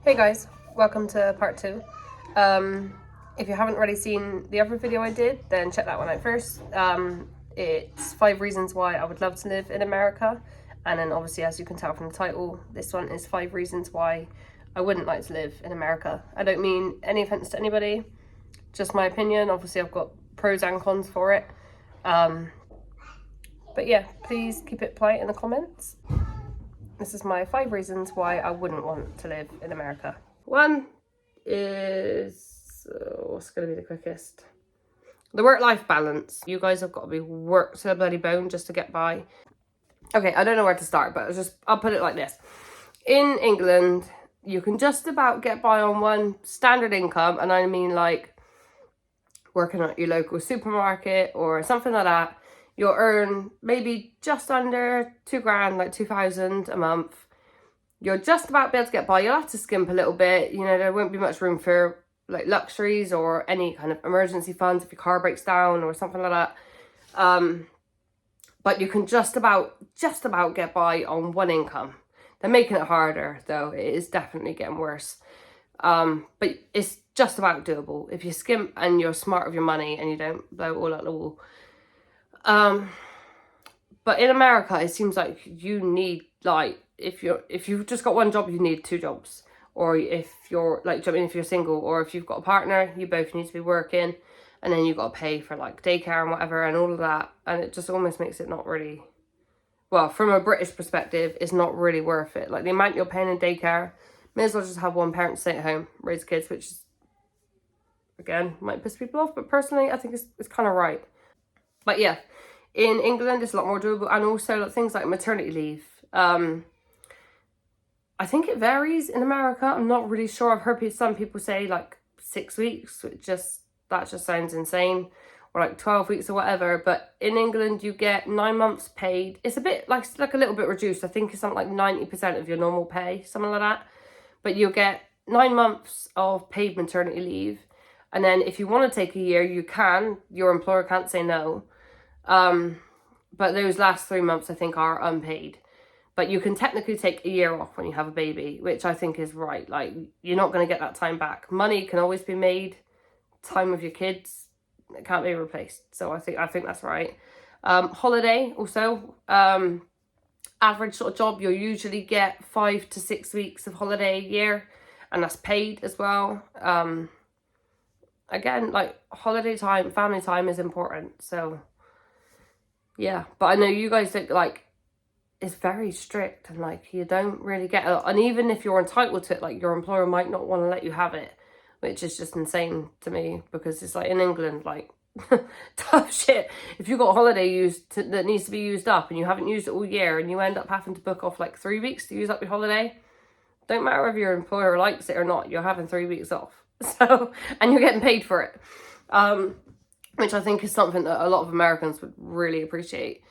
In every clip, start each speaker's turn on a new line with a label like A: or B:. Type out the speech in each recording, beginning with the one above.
A: Hey guys, welcome to part 2. If you haven't already seen the other video I did, then check that one out first. It's 5 reasons why I would love to live in America, and then obviously, as you can tell from the title, this one is 5 reasons why I wouldn't like to live in America. I don't mean any offense to anybody, just my opinion. Obviously I've got pros and cons for it. But yeah, please keep it polite in the comments. This is my 5 reasons why I wouldn't want to live in America. One is, what's going to be the quickest? The work-life balance. You guys have got to be worked to the bloody bone just to get by. Okay, I don't know where to start, but I'll put it like this. In England, you can just about get by on one standard income, and I mean like working at your local supermarket or something like that. You'll earn maybe just under £2,000, like 2,000 a month. You'll just about be able to get by. You'll have to skimp a little bit. You know, there won't be much room for like luxuries or any kind of emergency funds if your car breaks down or something like that. But you can just about get by on one income. They're making it harder though. It is definitely getting worse. But it's just about doable if you skimp and you're smart with your money and you don't blow it all out the wall. But in America, it seems like you need, like, if you've just got one job, you need 2 jobs. Or if you're, like, if you're single, or if you've got a partner, you both need to be working. And then you've got to pay for, like, daycare and whatever and all of that. And it just almost makes it not really, well, from a British perspective, it's not really worth it. Like, the amount you're paying in daycare, may as well just have one parent stay at home, raise kids, which is, again, might piss people off. But personally, I think it's kind of right. But yeah. In England, it's a lot more doable, and also things like maternity leave. I think it varies in America. I'm not really sure. I've heard some people say like 6 weeks, that just sounds insane, or like 12 weeks or whatever. But in England, you get 9 months paid. It's a bit like a little bit reduced. I think it's something like 90% of your normal pay, something like that. But you'll get 9 months of paid maternity leave, and then if you want to take a year, you can. Your employer can't say no. But those last 3 months, I think, are unpaid. But you can technically take a year off when you have a baby, which I think is right. Like, you're not going to get that time back. Money can always be made. Time with your kids, it can't be replaced. So I think that's right. Holiday also. Average sort of job, you'll usually get 5 to 6 weeks of holiday a year, and that's paid as well. Again, like, holiday time, family time is important. So yeah, but I know you guys think, like, it's very strict and, like, you don't really get it. And even if you're entitled to it, like, your employer might not want to let you have it, which is just insane to me, because it's like in England, like, tough shit. If you've got a holiday that needs to be used up and you haven't used it all year and you end up having to book off like 3 weeks to use up your holiday, don't matter if your employer likes it or not, you're having 3 weeks off. So, and you're getting paid for it. Which I think is something that a lot of Americans would really appreciate.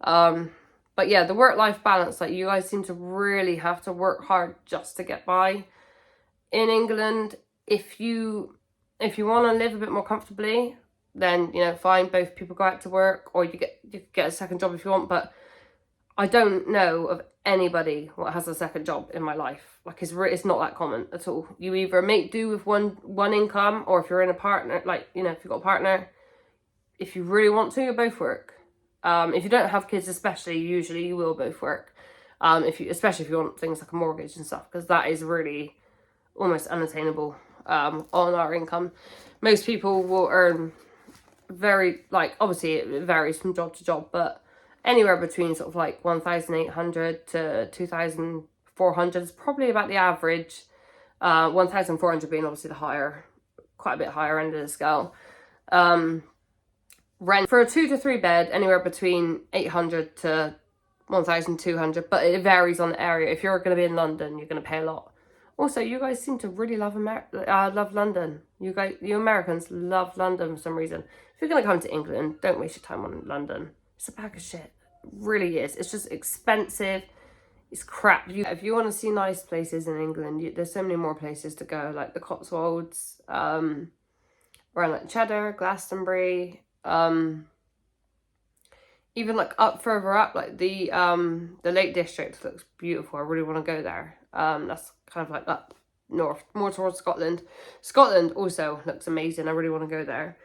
A: But yeah, the work-life balance, like, you guys seem to really have to work hard just to get by. In England, if you want to live a bit more comfortably, then, you know, fine, both people go out to work, or you could get a second job if you want. But I don't know of anybody that has a second job in my life. Like, it's not that common at all. You either make do with one income, or if you're in a partner, like, you know, if you've got a partner, if you really want to, you both work. If you don't have kids, especially, usually you will both work. Especially if you want things like a mortgage and stuff, because that is really almost unattainable on our income. Most people will earn very, like, obviously it varies from job to job, but anywhere between sort of like 1,800 to 2,400 is probably about the average. 1,400 being obviously quite a bit higher end of the scale. Rent for a 2 to 3 bed, anywhere between 800 to 1,200, but it varies on the area. If you're going to be in London, you're going to pay a lot. Also, you guys seem to really love London. You Americans love London for some reason. If you're going to come to England, don't waste your time on London. It's a bag of shit. It really is. It's just expensive. It's crap. If you want to see nice places in England, there's so many more places to go, like the Cotswolds, around like Cheddar, Glastonbury, even like further up, like the Lake District looks beautiful. I really want to go there. That's kind of like up north, more towards Scotland. Scotland also looks amazing. I really want to go there.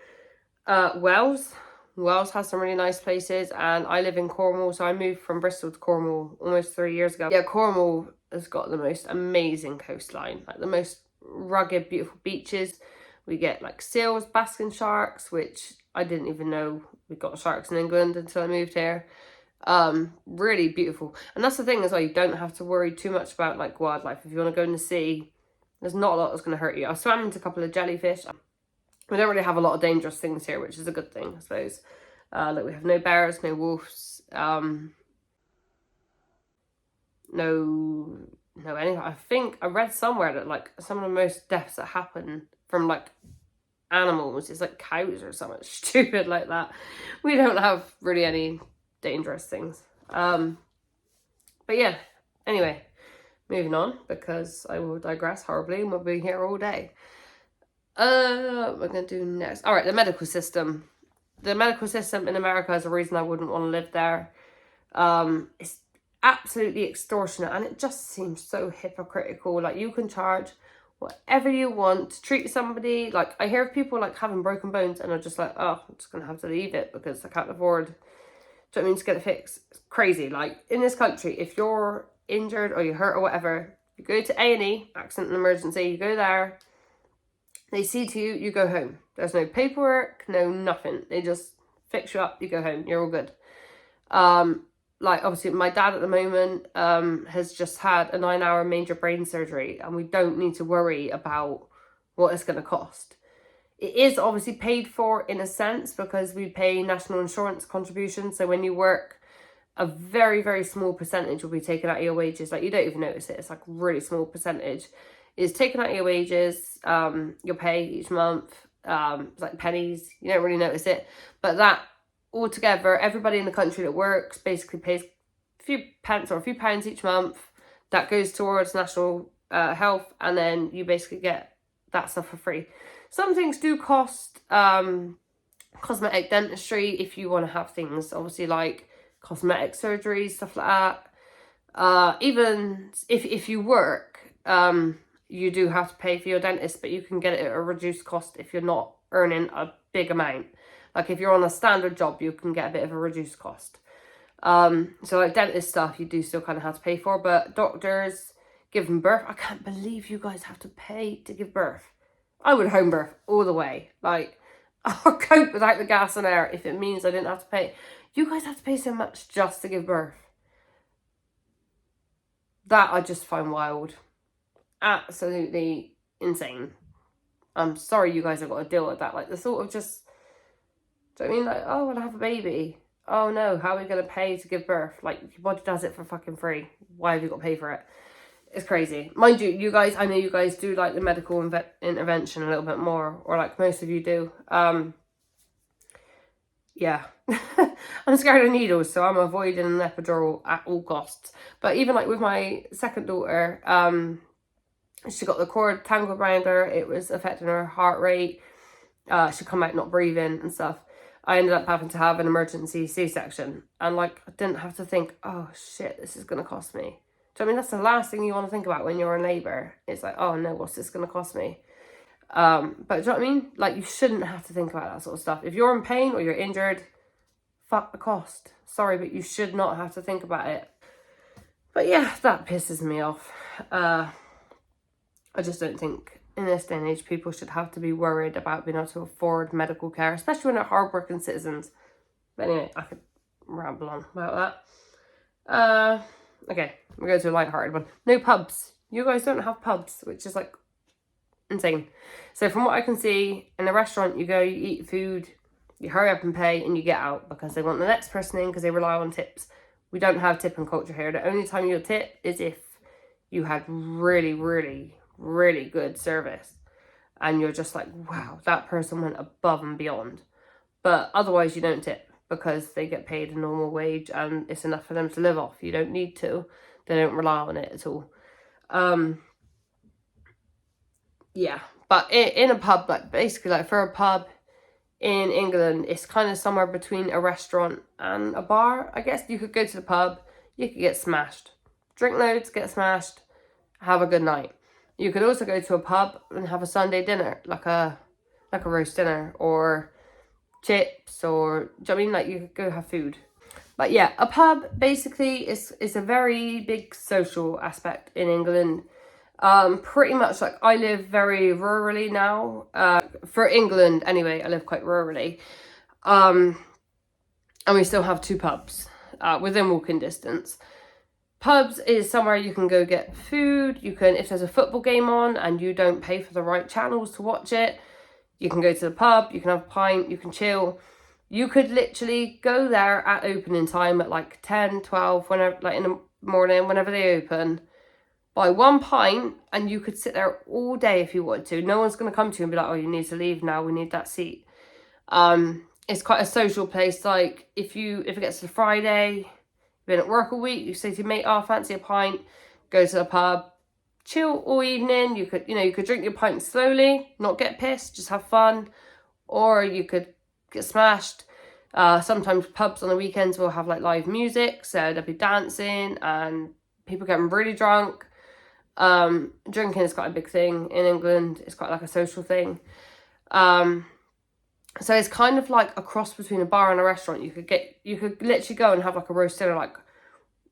A: Wales has some really nice places, and I live in Cornwall, so I moved from Bristol to Cornwall almost 3 years ago. Yeah, Cornwall has got the most amazing coastline, like the most rugged, beautiful beaches. We get like seals, basking sharks, which I didn't even know we got sharks in England until I moved here. Really beautiful. And that's the thing as well, you don't have to worry too much about like wildlife. If you want to go in the sea, there's not a lot that's going to hurt you. I swam into a couple of jellyfish. We don't really have a lot of dangerous things here, which is a good thing, I suppose. Like we have no bears, no wolves, no anything. I think I read somewhere that like some of the most deaths that happen from like animals is like cows or something stupid like that. We don't have really any dangerous things. But yeah, anyway, moving on, because I will digress horribly and we'll be here all day. What we're going to do next. All right, the medical system. The medical system in America is a reason I wouldn't want to live there. It's absolutely extortionate, and it just seems so hypocritical. Like, you can charge whatever you want to treat somebody. Like, I hear of people like having broken bones and are just like, oh, I'm just gonna have to leave it because I can't afford, do you know what I mean, to get it fixed. It's crazy. Like, in this country, if you're injured or you're hurt or whatever, you go to A&E, accident and emergency, you go there, they see to you, you go home. There's no paperwork, no nothing. They just fix you up, you go home, you're all good. Like, obviously, my dad at the moment has just had a 9-hour major brain surgery, and we don't need to worry about what it's going to cost. It is obviously paid for in a sense because we pay national insurance contributions. So when you work, a very, very small percentage will be taken out of your wages. Like, you don't even notice it. It's like a really small percentage is taken out of your wages, your pay each month. It's like pennies. You don't really notice it. But that altogether, everybody in the country that works basically pays a few pence or a few pounds each month. That goes towards national health, and then you basically get that stuff for free. Some things do cost cosmetic dentistry if you want to have things, obviously, like cosmetic surgery, stuff like that. Even if you work, you do have to pay for your dentist, but you can get it at a reduced cost if you're not earning a big amount. Like, if you're on a standard job, you can get a bit of a reduced cost. So like dentist stuff, you do still kind of have to pay for, but doctors, giving birth, I can't believe you guys have to pay to give birth. I would home birth all the way. Like, I'll cope without the gas and air if it means I didn't have to pay. You guys have to pay so much just to give birth. That I just find wild. Absolutely insane. I'm sorry you guys have got to deal with that. Like, the thought of just, do you know what I mean? Like, oh, I want to have a baby. Oh no, how are we going to pay to give birth? Like, your body does it for fucking free. Why have you got to pay for it? It's crazy. Mind you, you guys, I know you guys do like the medical intervention a little bit more, or like most of you do. Yeah. I'm scared of needles, so I'm avoiding an epidural at all costs. But even like with my second daughter, she got the cord tangled around her. It was affecting her heart rate. She'd come out not breathing and stuff. I ended up having to have an emergency C-section. And like, I didn't have to think, oh shit, this is going to cost me. Do you know what I mean? That's the last thing you want to think about when you're in labour. It's like, oh no, what's this going to cost me? But do you know what I mean? Like, you shouldn't have to think about that sort of stuff. If you're in pain or you're injured, fuck the cost. Sorry, but you should not have to think about it. But yeah, that pisses me off. I just don't think in this day and age people should have to be worried about being able to afford medical care, especially when they're hardworking citizens. But anyway, I could ramble on about that. Okay, we'll go to a lighthearted one. No pubs. You guys don't have pubs, which is like insane. So from what I can see, in a restaurant, you go, you eat food, you hurry up and pay, and you get out because they want the next person in because they rely on tips. We don't have tipping culture here. The only time you'll tip is if you had really, really, really good service and you're just like, wow, that person went above and beyond. But otherwise you don't tip because they get paid a normal wage and it's enough for them to live off. You don't need to. They don't rely on it at all. Yeah, but in a pub, like basically like for a pub in England, it's kind of somewhere between a restaurant and a bar. I guess you could go to the pub, you could get smashed, drink loads, get smashed, have a good night. You could also go to a pub and have a Sunday dinner, like a roast dinner, or chips, or, do you know what I mean? Like, you could go have food. But yeah, a pub basically is a very big social aspect in England. Pretty much, like, I live very rurally now. For England anyway, I live quite rurally. And we still have 2 pubs within walking distance. Pubs is somewhere you can go get food. You can, if there's a football game on and you don't pay for the right channels to watch it, you can go to the pub, you can have a pint, you can chill. You could literally go there at opening time at like 10, 12, whenever, like in the morning, whenever they open, buy 1 pint, and you could sit there all day if you wanted to. No one's going to come to you and be like, oh, you need to leave now, we need that seat. It's quite a social place. Like, if it gets to Friday, you've been at work all week, you say to your mate, oh, fancy a pint, go to the pub, chill all evening. You could drink your pint slowly, not get pissed, just have fun. Or you could get smashed. Sometimes pubs on the weekends will have like live music, so there'll be dancing and people getting really drunk. Drinking is quite a big thing in England. It's quite like a social thing. So it's kind of like a cross between a bar and a restaurant. You could literally go and have like a roast dinner, like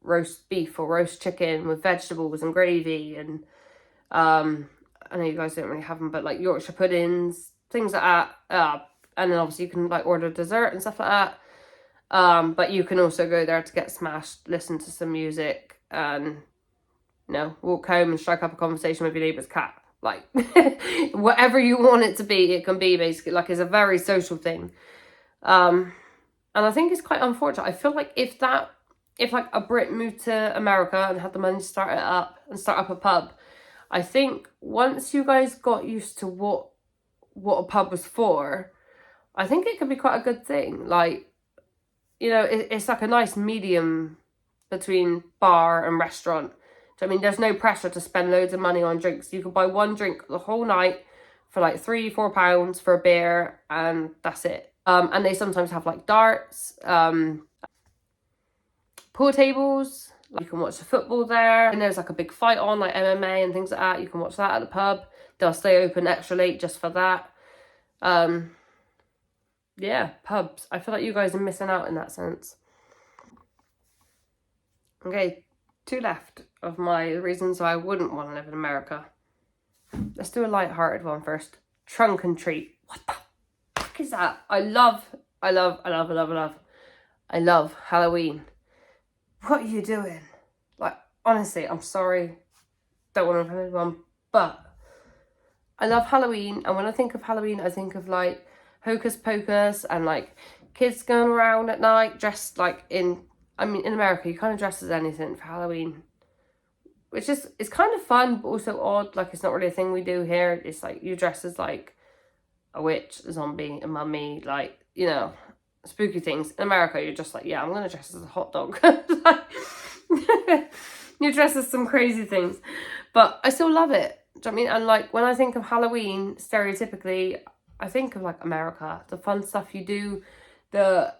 A: roast beef or roast chicken with vegetables and gravy, and I know you guys don't really have them, but like Yorkshire puddings, things like that. And then obviously you can like order dessert and stuff like that. But you can also go there to get smashed, listen to some music, and walk home and strike up a conversation with your neighbour's cat. Like, whatever you want it to be, it can be, basically. Like, it's a very social thing. And I think it's quite unfortunate. I feel like if like a Brit moved to America and had the money to start up a pub, I think once you guys got used to what a pub was for, I think it could be quite a good thing. Like, it's like a nice medium between bar and restaurant. I mean, there's no pressure to spend loads of money on drinks. You can buy 1 drink the whole night for like £3-4 for a beer, and that's it. And they sometimes have like darts, pool tables. You can watch the football there, and there's like a big fight on, like MMA and things like that. You can watch that at the pub. They'll stay open extra late just for that. Yeah, pubs. I feel like you guys are missing out in that sense. Okay, 2 left of my reasons why I wouldn't want to live in America. Let's do a light-hearted one first. Trunk and treat. What the fuck is that? I love Halloween. What are you doing? Like, honestly, I'm sorry. Don't want to offend anyone, but I love Halloween. And when I think of Halloween, I think of like Hocus Pocus and like kids going around at night dressed like in America, you kind of dress as anything for Halloween, which is, it's kind of fun, but also odd. Like, it's not really a thing we do here. It's like you dress as like a witch, a zombie, a mummy, like, spooky things. In America, you're just like, yeah, I'm going to dress as a hot dog. Like, you dress as some crazy things, but I still love it. Do you know what I mean? And like, when I think of Halloween, stereotypically, I think of like America, the fun stuff you do, the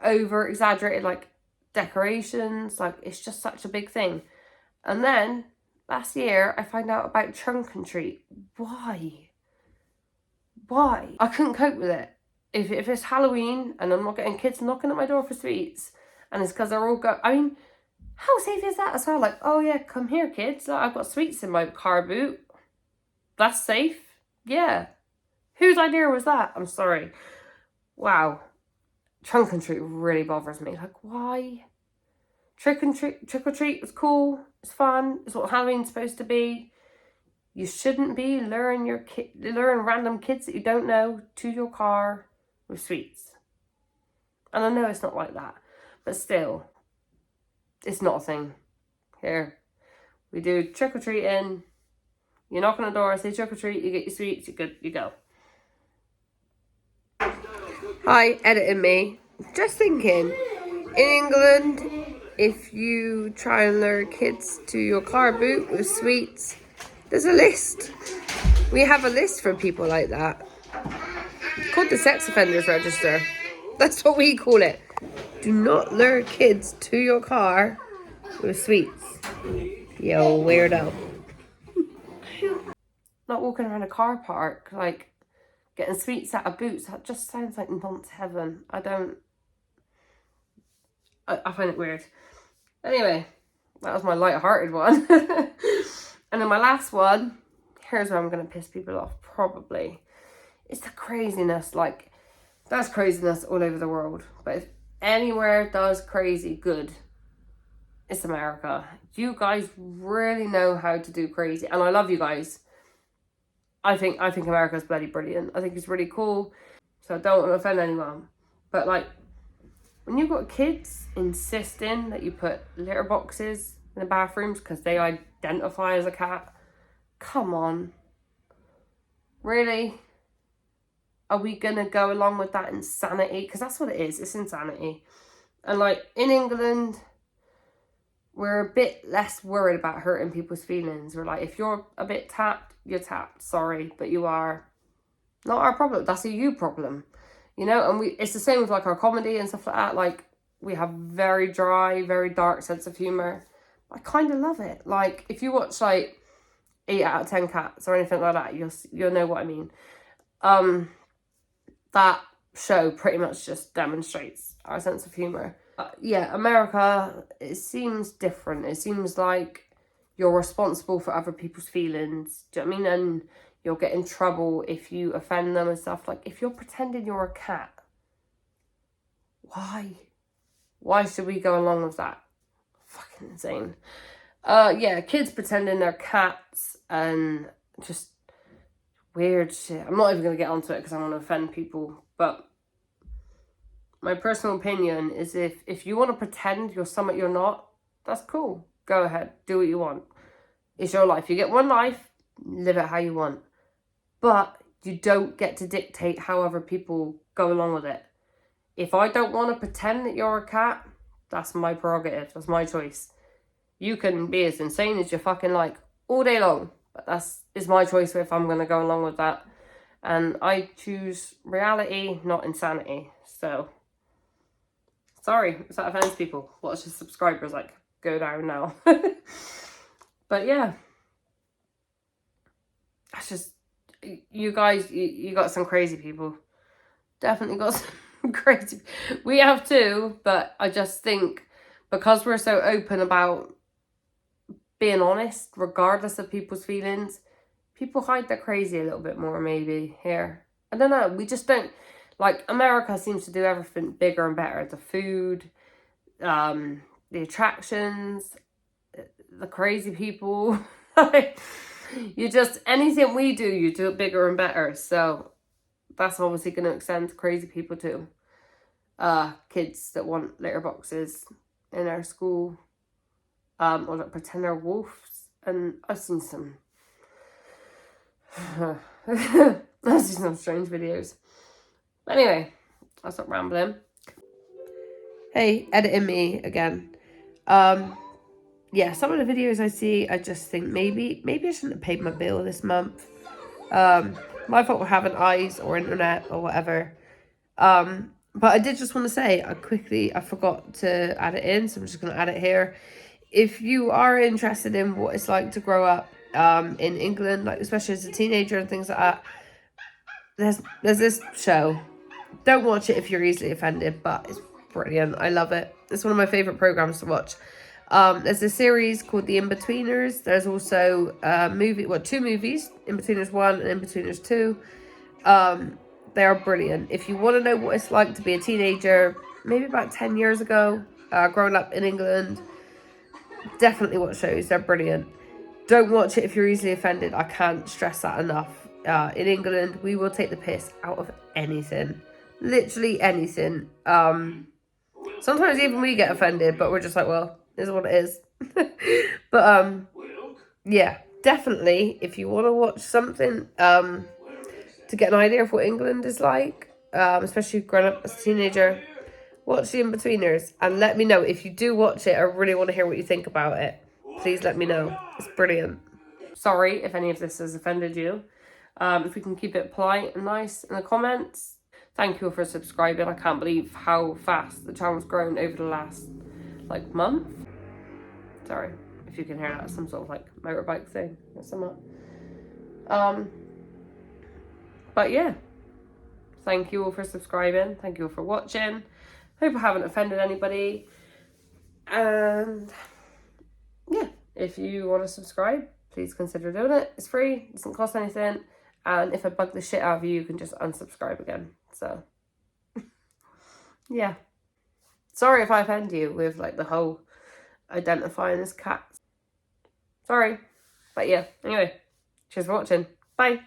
A: over exaggerated like decorations, like, it's just such a big thing. And then last year I find out about trunk and treat. Why I couldn't cope with it. If it's Halloween and I'm not getting kids knocking at my door for sweets, and it's because they're all how safe is that as well? Like, oh yeah, come here kids, I've got sweets in my car boot. That's safe? Yeah. Whose idea was that? I'm sorry. Wow. Trunk and treat really bothers me. Like, why? Trick or treat is cool. It's fun. It's what Halloween's supposed to be. You shouldn't be luring random kids that you don't know to your car with sweets. And I know it's not like that, but still, it's not a thing here. We do trick or treating. You knock on the door, say trick or treat. You get your sweets. You're good. You go. Hi, editing me. Just thinking, in England, if you try and lure kids to your car boot with sweets, there's a list. We have a list for people like that. It's called the Sex Offenders Register. That's what we call it. Do not lure kids to your car with sweets. Yo, weirdo. not walking around a car park, like, getting sweets out of Boots. That just sounds like not heaven. I find it weird. Anyway, that was my light-hearted one. And then my last one, here's where I'm going to piss people off, probably. It's the craziness. Like, that's craziness all over the world. But if anywhere does crazy good, it's America. You guys really know how to do crazy. And I love you guys. I think America's bloody brilliant. I think it's really cool. So I don't want to offend anyone. But, like, when you've got kids insisting that you put litter boxes in the bathrooms because they identify as a cat, come on. Really? Are we going to go along with that insanity? Because that's what it is. It's insanity. And, like, in England, we're a bit less worried about hurting people's feelings. We're like, if you're a bit tapped, you're tapped. Sorry, but you are not our problem. That's a you problem. You know, and it's the same with, like, our comedy and stuff like that. Like, we have very dry, very dark sense of humour. I kind of love it. Like, if you watch, like, 8 out of 10 Cats or anything like that, you'll know what I mean. That show pretty much just demonstrates our sense of humour. Yeah, America, it seems different. It seems like you're responsible for other people's feelings. Do you know what I mean? And you'll get in trouble if you offend them and stuff. Like, if you're pretending you're a cat, why? Why should we go along with that? Fucking insane. Yeah, kids pretending they're cats and just weird shit. I'm not even going to get onto it because I want to offend people. But my personal opinion is if you want to pretend you're something you're not, that's cool. Go ahead. Do what you want. It's your life. You get one life. Live it how you want. But you don't get to dictate how other people go along with it. If I don't want to pretend that you're a cat, that's my prerogative. That's my choice. You can be as insane as you fucking like all day long. But is my choice if I'm going to go along with that. And I choose reality, not insanity. So, sorry if that offends people. Watch the subscribers, like, go down now. But yeah. That's just, you guys, you got some crazy people. Definitely got some crazy. We have too, but I just think because we're so open about being honest, regardless of people's feelings, people hide their crazy a little bit more maybe here. I don't know. We just don't, like, America seems to do everything bigger and better. The food, the attractions, the crazy people. You just, anything we do, you do it bigger and better. So that's obviously going to extend to crazy people too. Kids that want litter boxes in our school, or that pretend they're wolves. And I've seen some strange videos. Anyway, I'll stop rambling. Hey, editing me again. Yeah, some of the videos I see, I just think maybe I shouldn't have paid my bill this month. My fault for having eyes or internet or whatever. But I did just want to say, I forgot to add it in, so I'm just going to add it here. If you are interested in what it's like to grow up in England, like especially as a teenager and things like that, there's this show. Don't watch it if you're easily offended, but it's brilliant. I love it. It's one of my favourite programmes to watch. There's a series called The In-Betweeners. There's also two movies, In-Betweeners 1 and In-Betweeners 2. They are brilliant. If you want to know what it's like to be a teenager, maybe about 10 years ago, growing up in England, definitely watch those. They're brilliant. Don't watch it if you're easily offended. I can't stress that enough. In England, we will take the piss out of anything. Literally anything. Sometimes even we get offended, but we're just like, well, this is what it is. But yeah, definitely if you want to watch something to get an idea of what England is like, especially growing up as a teenager, watch The In-Betweeners and let me know. If you do watch it, I really want to hear what you think about it. Please let me know. It's brilliant. Sorry if any of this has offended you. If we can keep it polite and nice in the comments. Thank you for subscribing. I can't believe how fast the channel's grown over the last, like, month. Sorry if you can hear that. Some sort of, like, motorbike thing or something. But yeah, thank you all for subscribing. Thank you all for watching. Hope I haven't offended anybody. And yeah, if you want to subscribe, please consider doing it. It's free, it doesn't cost anything. And if I bug the shit out of you, you can just unsubscribe again. So yeah. Sorry if I offend you with like the whole identifying as cats. Sorry. But yeah, anyway, cheers for watching. Bye.